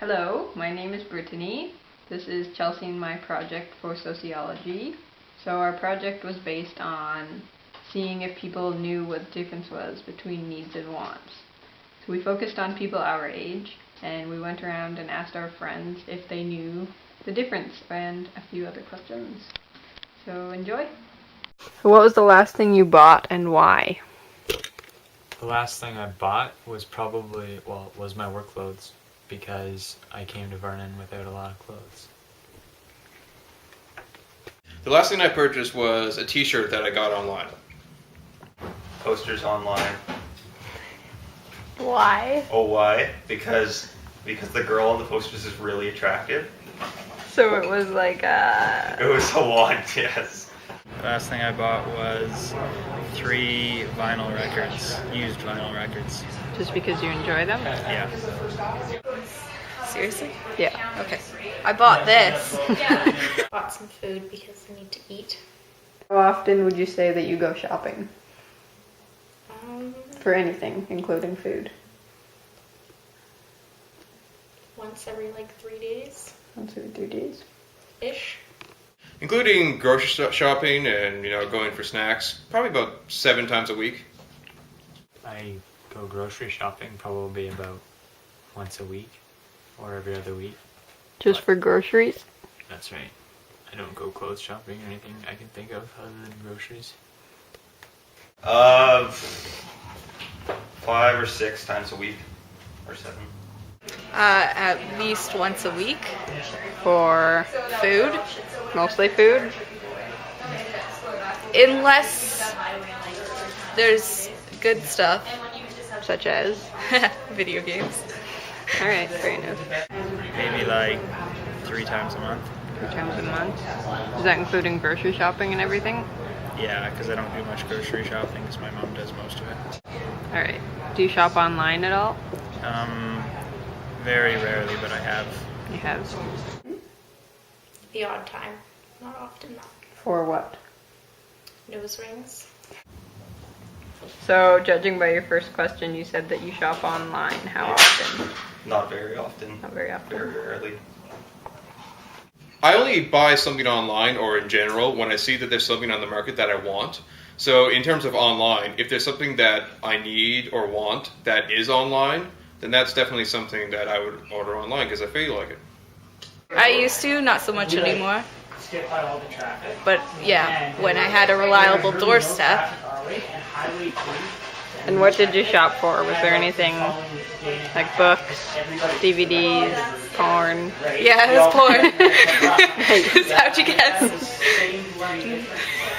Hello, my name is Brittany. This is Chelsea and my project for Sociology. So our project was based on seeing if people knew what the difference was between needs and wants. So we focused on people our age, and we went around and asked our friends if they knew the difference and a few other questions. So enjoy. What was the last thing you bought and why? The last thing I bought was was my work clothes, because I came to Vernon without a lot of clothes. The last thing I purchased was a t-shirt that I got online. Posters online. Why? Oh, why? Because the girl on the posters is really attractive. So it was like It was a want, yes. The last thing I bought was 3 vinyl records, used vinyl records. just because you enjoy them? Yeah. Seriously? Yeah. Okay. I bought this. Bought some food because I need to eat. How often would you say that you go shopping? For anything, including food? Once every 3 days Once every 2 days. ish. Including grocery shopping and, going for snacks, probably about 7 times a week. I go grocery shopping probably about once a week or every other week. Just for groceries? That's right. I don't go clothes shopping or anything I can think of other than groceries. 5 or 6 times a week, or 7. At least once a week. For Food. mostly food? Unless there's good stuff. Such as? Video games. Alright, fair enough. Maybe 3 times a month. 3 times a month. Is that including grocery shopping and everything? Yeah, because I don't do much grocery shopping because my mom does most of it. Alright. Do you shop online at all? Very rarely, but I have. You have. The odd time. Not often, though. For what? Nose rings. So, judging by your first question, you said that you shop online. How often? Not very often. Not very often. Very rarely. I only buy something online or in general when I see that there's something on the market that I want. So in terms of online, if there's something that I need or want that is online, then that's definitely something that I would order online because I feel like it. I used to, not so much anymore. But yeah, when I had a reliable doorstep. And what did you shop for? Was there anything like books, DVDs, porn? Yeah, it was porn. How'd you guess?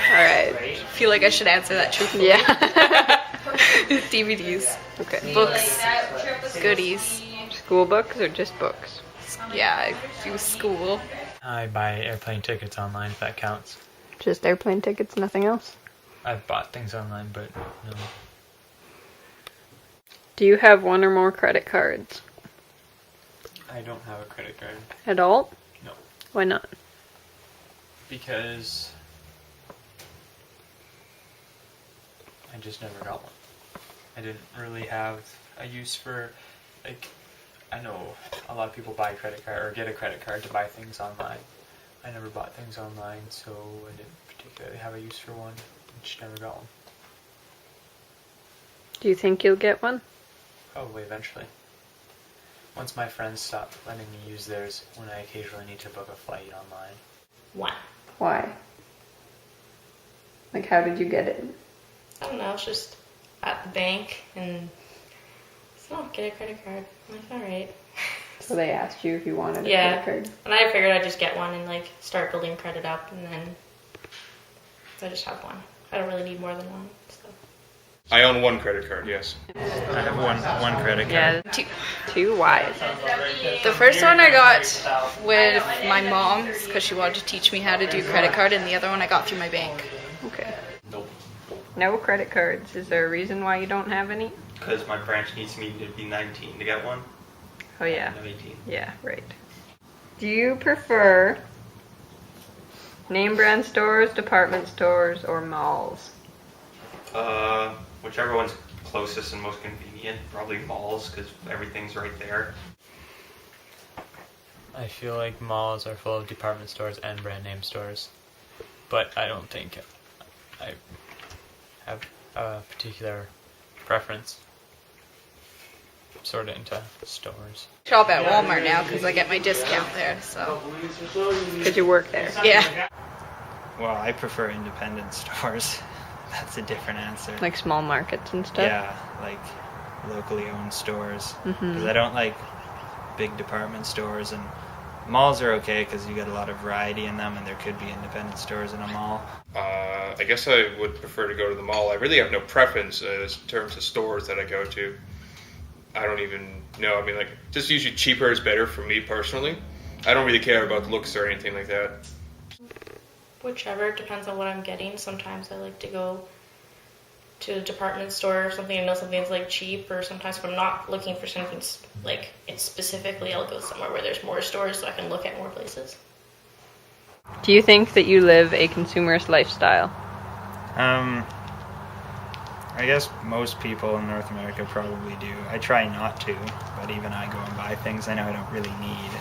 Alright. Feel like I should answer that truthfully. Yeah. DVDs, Okay. books, goodies. School books or just books? Yeah, I do school. I buy airplane tickets online if that counts. Just airplane tickets, nothing else? I've bought things online, but no. Do you have one or more credit cards? I don't have a credit card. At all? No. Why not? Because I just never got one. I didn't really have a use for, I know a lot of people buy a credit card or get a credit card to buy things online. I never bought things online, so I didn't particularly have a use for one. I just never got one. Do you think you'll get one? Probably eventually. Once my friends stop letting me use theirs when I occasionally need to book a flight online. One. Why? Like, how did you get it? I don't know, it's just at the bank and so get a credit card. I'm like, alright. So they asked you if you wanted a Yeah. credit card? And I figured I'd just get one and start building credit up and then so I just have one. I don't really need more than one. So I own 1 credit card, yes. I have one credit card. Yeah. Two? Why? The first one I got with my mom because she wanted to teach me how to do credit card, and the other one I got through my bank. Okay. Nope. No credit cards. Is there a reason why you don't have any? Because my branch needs me to be 19 to get one. Oh yeah. I'm 18. Yeah, right. Do you prefer name brand stores, department stores, or malls? Whichever one's closest and most convenient. Probably malls, because everything's right there. I feel like malls are full of department stores and brand name stores, but I don't think I have a particular preference. Sort of into stores. Shop at Walmart now because I get my discount there, so. Because you work there. Yeah. Well, I prefer independent stores. That's a different answer. Like small markets and stuff? Yeah, like locally owned stores. Because I don't like big department stores, and malls are okay because you get a lot of variety in them, and there could be independent stores in a mall. I guess I would prefer to go to the mall. I really have no preference in terms of stores that I go to. I don't even know. I mean, like, just usually cheaper is better for me personally. I don't really care about looks or anything like that. Whichever, it depends on what I'm getting. Sometimes I like to go to a department store or something and know something's like cheap, or sometimes if I'm not looking for something like it's specifically, I'll go somewhere where there's more stores so I can look at more places. Do you think that you live a consumerist lifestyle? I guess most people in North America probably do. I try not to, but even I go and buy things I know I don't really need.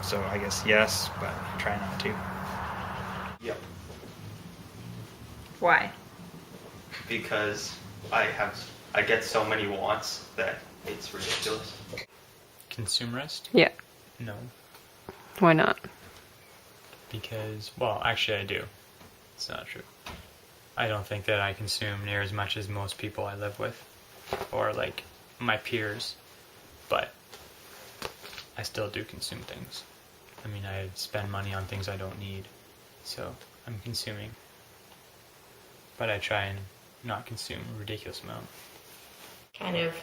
So I guess yes, but I try not to. Yep. Why? Because I get so many wants that it's ridiculous. Consumerist? Yeah. No. Why not? Because, well, actually I do. It's not true. I don't think that I consume near as much as most people I live with, or like my peers, but I still do consume things. I mean, I spend money on things I don't need, so I'm consuming. But I try and not consume a ridiculous amount. Kind of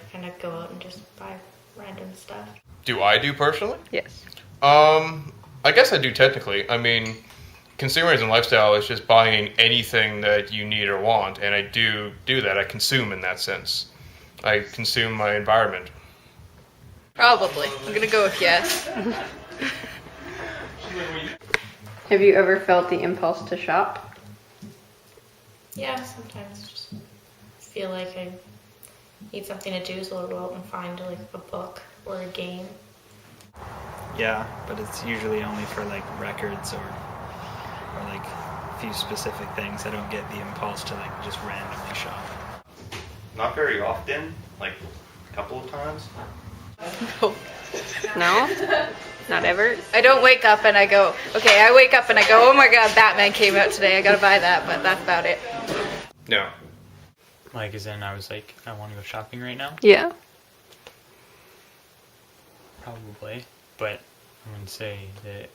go out and just buy random stuff. Do I do personally? Yes. I guess I do technically. I mean, consumerism lifestyle is just buying anything that you need or want, and I do that. I consume in that sense. I consume my environment. Probably. I'm gonna go with yes. Have you ever felt the impulse to shop? Yeah, sometimes just feel like I need something to do, so I'll go out and find like a book or a game. Yeah, but it's usually only for like records or like a few specific things. I don't get the impulse to like just randomly shop. Not very often, like a couple of times. No? Not ever? I don't wake up and I go, okay, I wake up and I go, oh my god, Batman came out today, I gotta buy that, but that's about it. No. Like, as in, I was like, I want to go shopping right now? Yeah. Probably, but I wouldn't say that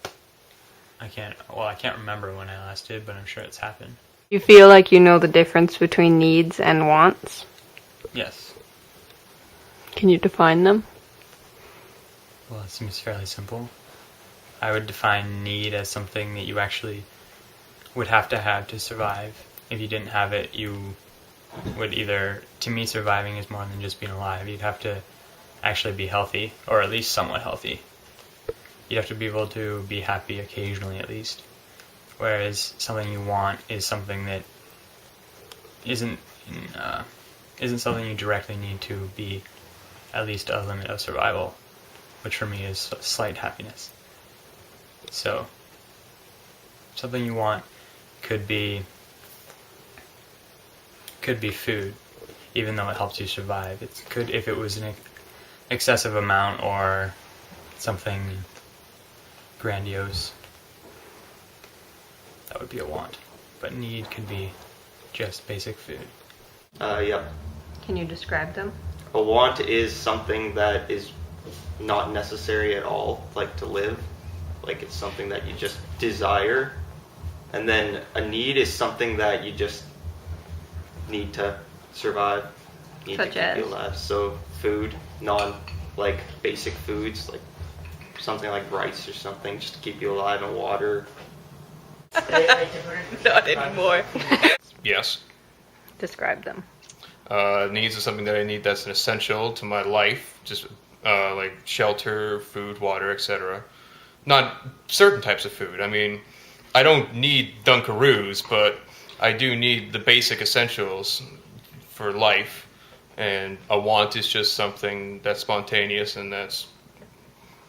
I can't remember when I last did, but I'm sure it's happened. You feel like you know the difference between needs and wants? Yes. Can you define them? Well, it seems fairly simple. I would define need as something that you actually would have to survive. If you didn't have it, you would either, to me, surviving is more than just being alive. You'd have to actually be healthy, or at least somewhat healthy. You'd have to be able to be happy occasionally, at least. Whereas something you want is something that isn't something you directly need to be at least a limit of survival, which for me is slight happiness. So, something you want could be food, even though it helps you survive. It could, if it was an excessive amount or something grandiose, that would be a want. But need could be just basic food. Yep. Can you describe them? A want is something that is not necessary at all, like to live. Like it's something that you just desire. And then a need is something that you just need to survive. Need Such to keep as? you alive. So food, like basic foods, like something like rice or something, just to keep you alive, and water. Not anymore. Yes. Describe them. Needs is something that I need that's an essential to my life, just like shelter, food, water, etc. Not certain types of food. I mean, I don't need Dunkaroos, but I do need the basic essentials for life. And a want is just something that's spontaneous and that's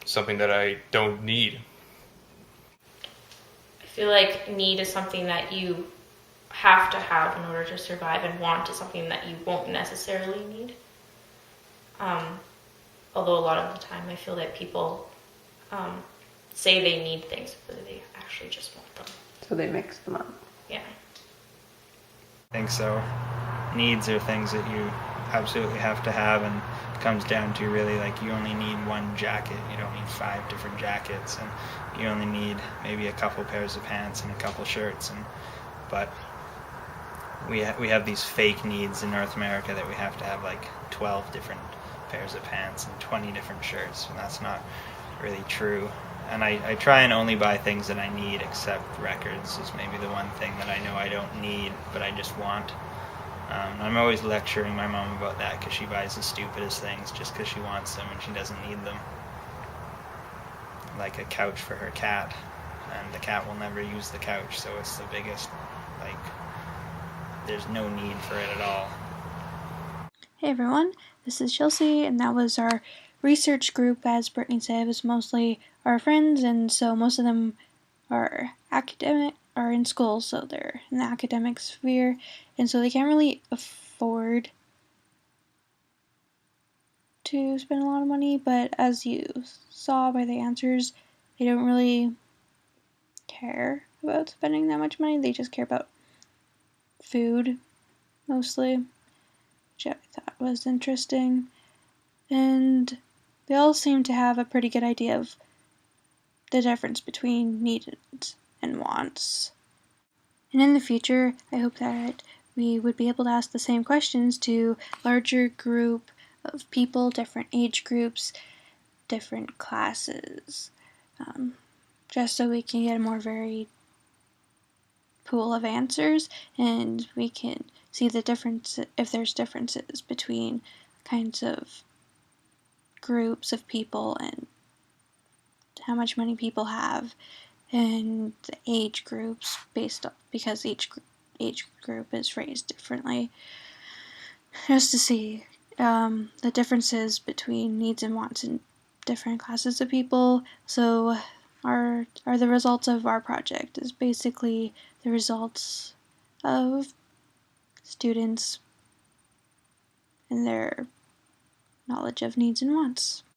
something that I don't need. I feel like need is something that you have to have in order to survive, and want is something that you won't necessarily need. Although a lot of the time I feel that people say they need things, but they actually just want them. So they mix them up. Yeah. I think so. Needs are things that you absolutely have to have, and it comes down to really like you only need one jacket. You don't need 5 different jackets, and you only need maybe a couple pairs of pants and a couple shirts. But we have these fake needs in North America that we have to have like 12 different pairs of pants and 20 different shirts, and that's not really true. And I try and only buy things that I need, except records is maybe the one thing that I know I don't need, but I just want. I'm always lecturing my mom about that because she buys the stupidest things just because she wants them and she doesn't need them. Like a couch for her cat, and the cat will never use the couch, so it's the biggest, like, there's no need for it at all. Hey everyone, this is Chelsea, and that was our research group. As Brittany said, it was mostly our friends, and so most of them are in school, so they're in the academic sphere, and so they can't really afford to spend a lot of money, but as you saw by the answers, they don't really care about spending that much money. They just care about food, mostly, which I thought was interesting. And they all seem to have a pretty good idea of the difference between needs and wants. And in the future, I hope that we would be able to ask the same questions to larger group of people, different age groups, different classes, just so we can get a more varied pool of answers, and we can see the difference, if there's differences between kinds of groups of people and how much money people have, and the age groups because each age group is raised differently, just to see the differences between needs and wants in different classes of people. So are the results of our project is basically the results of students and their knowledge of needs and wants.